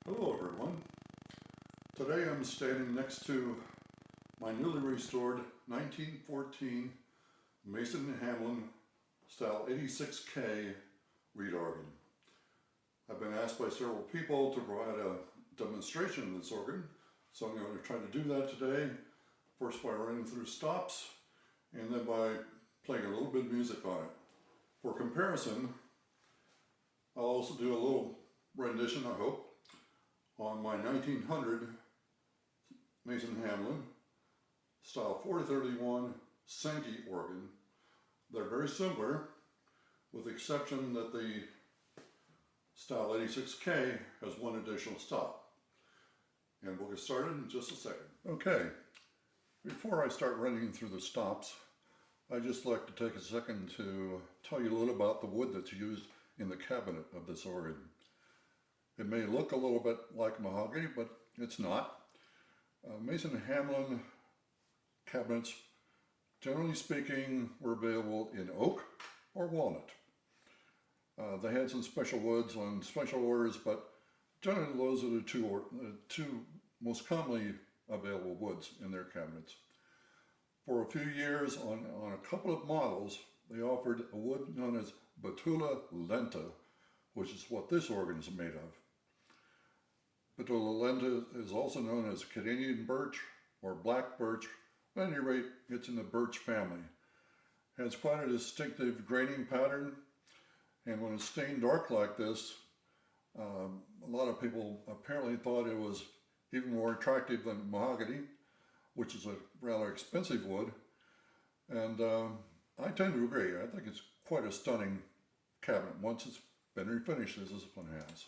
Hello everyone. Today I'm standing next to my newly restored 1914 Mason Hamlin Style 86K reed organ. I've been asked by several people to provide a demonstration of this organ, so I'm going to try to do that today, first by running through stops and then by playing a little bit of music on it. For comparison, I'll also do a little rendition, I hope, on my 1900 Mason Hamlin Style 4031 Sankey organ. They're very similar, with the exception that the Style 86K has one additional stop. And we'll get started in just a second. Okay, before I start running through the stops, I'd just like to take a second to tell you a little about the wood that's used in the cabinet of this organ. It may look a little bit like mahogany, but it's not. Mason Hamlin cabinets, generally speaking, were available in oak or walnut. They had some special woods on special orders, but generally those are the two most commonly available woods in their cabinets. For a few years, on a couple of models, they offered a wood known as Betula lenta, which is what this organ is made of. Betula lenta is also known as Canadian birch or black birch. At any rate, it's in the birch family. It has quite a distinctive graining pattern, and when it's stained dark like this, a lot of people apparently thought it was even more attractive than mahogany, which is a rather expensive wood. And I tend to agree. I think it's quite a stunning cabinet once it's been refinished, as this one has.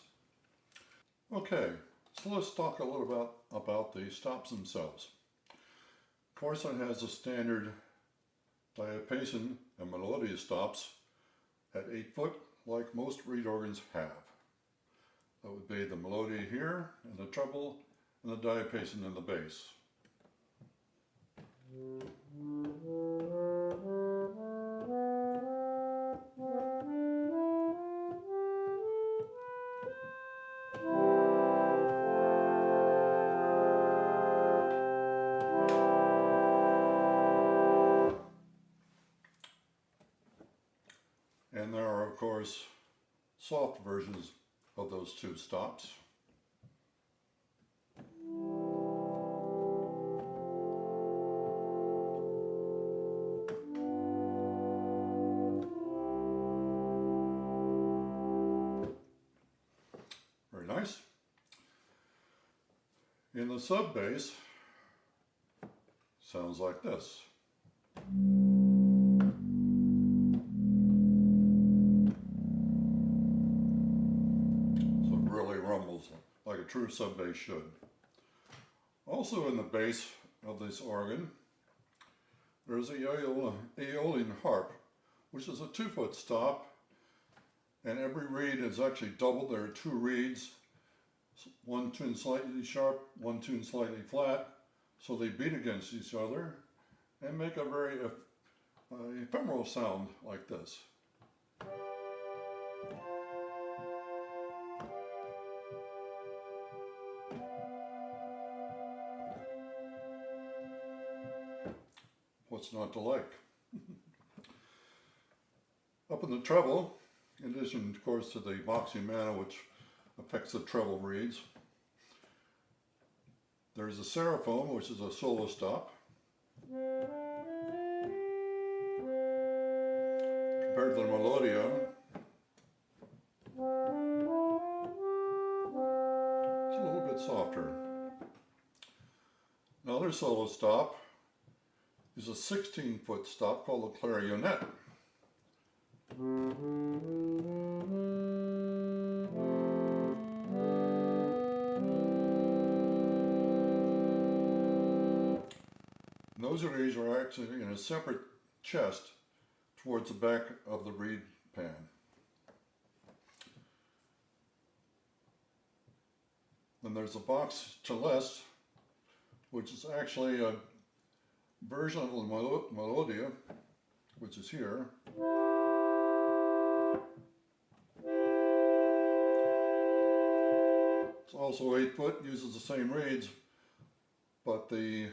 Okay, so let's talk a little about the stops themselves. Of course, it has the standard diapason and melodia stops at 8 foot, like most reed organs have. That would be the melodia here, and the treble, and the diapason in the bass. And there are, of course, soft versions of those two stops. Very nice. In the sub bass, sounds like this. Rumbles like a true sub bass should. Also in the bass of this organ, there's a Aeolian harp, which is a 2 foot stop, and every reed is actually doubled. There are 2 reeds, one tuned slightly sharp, one tuned slightly flat, so they beat against each other and make a very ephemeral sound like this. What's not to like? Up in the treble, in addition, of course, to the boxy manner which affects the treble reeds, there's a seraphone, which is a solo stop. Compared to the melodia, it's a little bit softer. Another solo stop is a 16 foot stop called the clarionet. And those reeds are actually in a separate chest towards the back of the reed pan. Then there's a box celeste, which is actually a version of the melodia, which is here. It's Also 8-foot uses the same reeds, but the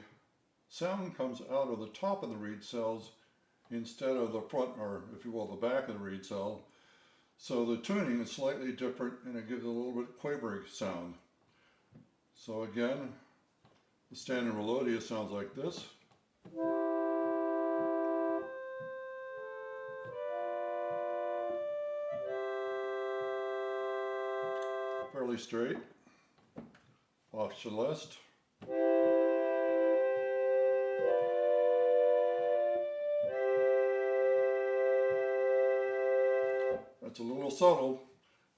sound comes out of the top of the reed cells instead of the front, or if you will, the back of the reed cell. So the tuning is slightly different and it gives a little bit quavery sound. So again, the standard melodia sounds like this. Fairly straight. Bach Celeste. It's a little subtle,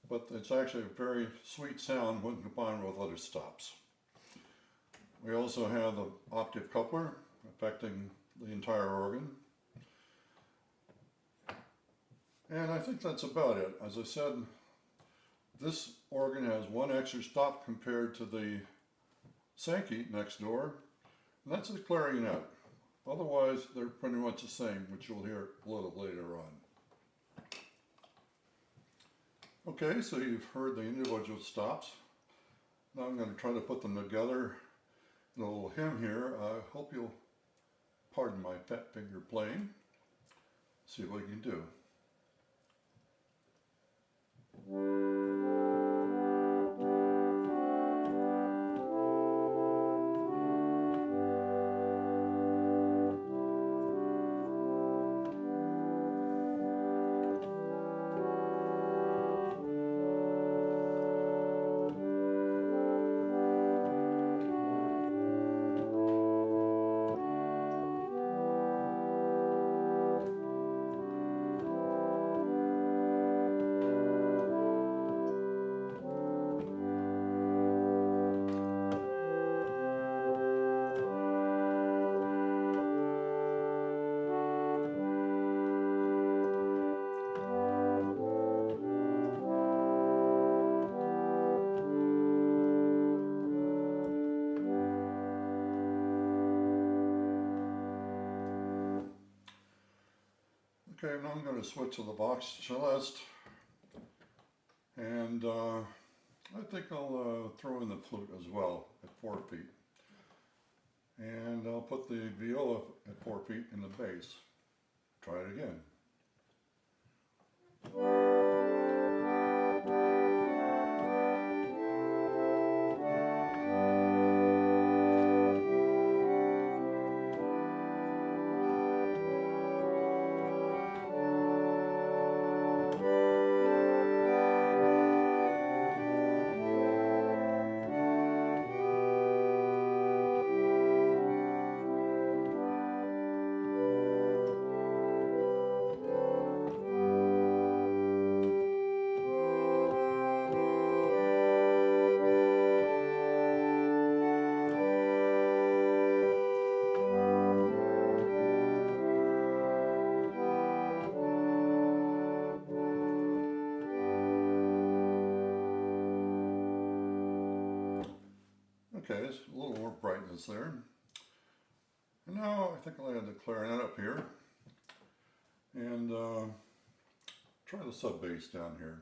but it's actually a very sweet sound when combined with other stops. We also have the octave coupler affecting the entire organ. And I think that's about it. As I said, this organ has one extra stop compared to the Sankey next door, and that's the clarinet. Otherwise, they're pretty much the same, which you'll hear a little later on. Okay, so you've heard the individual stops. Now I'm going to try to put them together in a little hymn here. I hope you'll pardon my fat finger playing. See what we can do. Okay, now I'm going to switch to the Bach Celeste, and I think I'll throw in the flute as well at 4 feet. And I'll put the viola at 4 feet in the bass. Try it again. Okay, there's a little more brightness there. And now I think I'll add the clarinet up here and try the sub bass down here.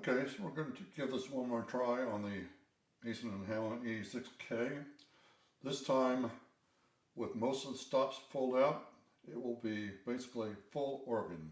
Okay, so we're going to give this one more try on the Mason Hamlin 86K. This time, with most of the stops pulled out, it will be basically full organ.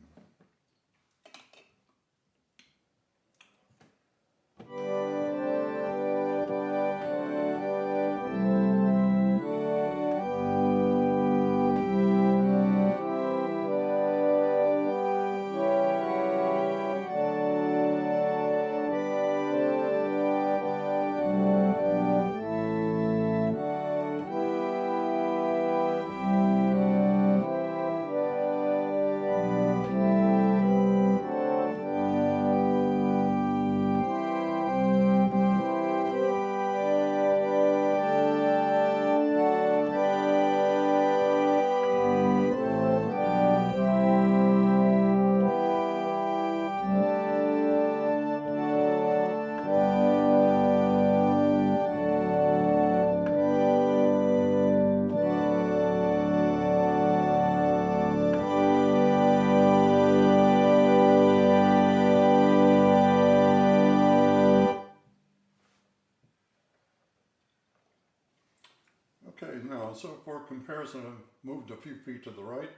Okay, now so for comparison, I've moved a few feet to the right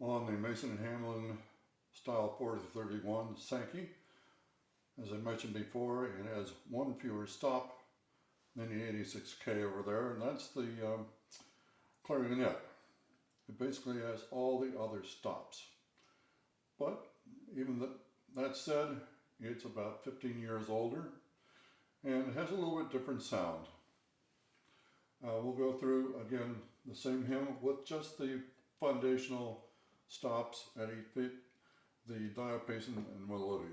on the Mason Hamlin Style 4031 Sankey. As I mentioned before, it has one fewer stop than the 86K over there, and that's the clarinet. It basically has all the other stops. But even that said, it's about 15 years older and it has a little bit different sound. We'll go through again the same hymn with just the foundational stops at 8 feet, the diapason and melodia.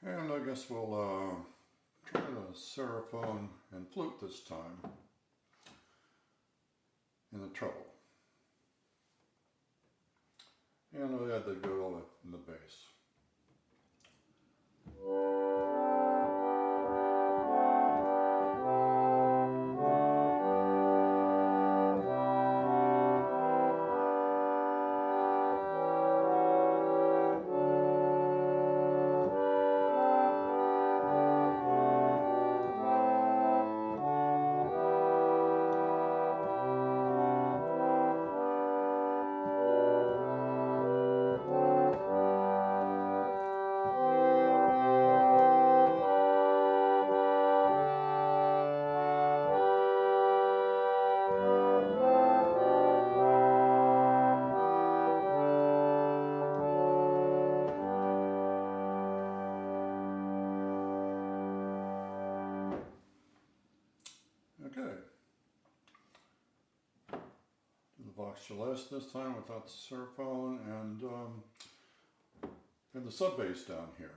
And I guess we'll try the seraphone and flute this time in the treble. And I'll add the viola in the bass. Okay. Do the Vox Celeste this time without the seraphone and the sub bass down here.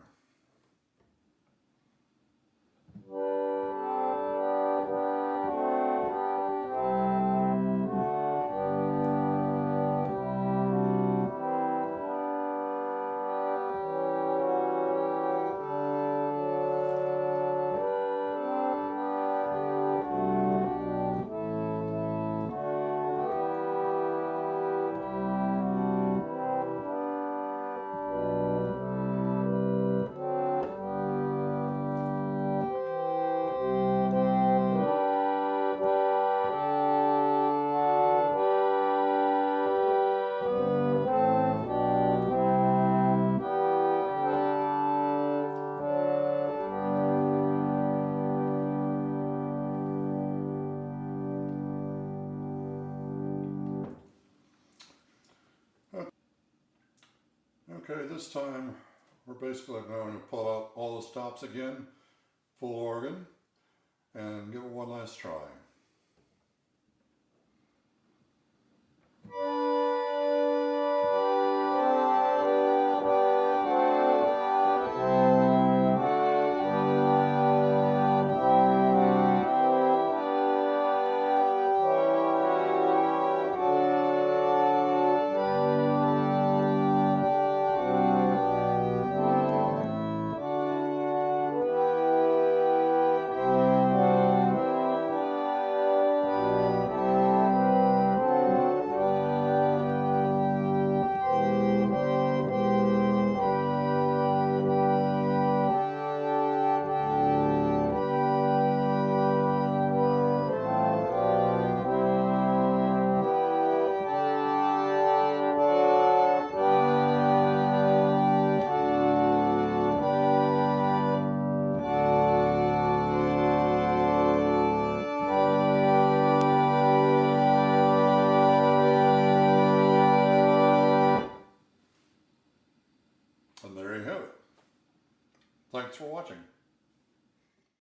Okay, this time we're basically going to pull out all the stops again, full organ, and give it one last try. And there you have it. Thanks for watching.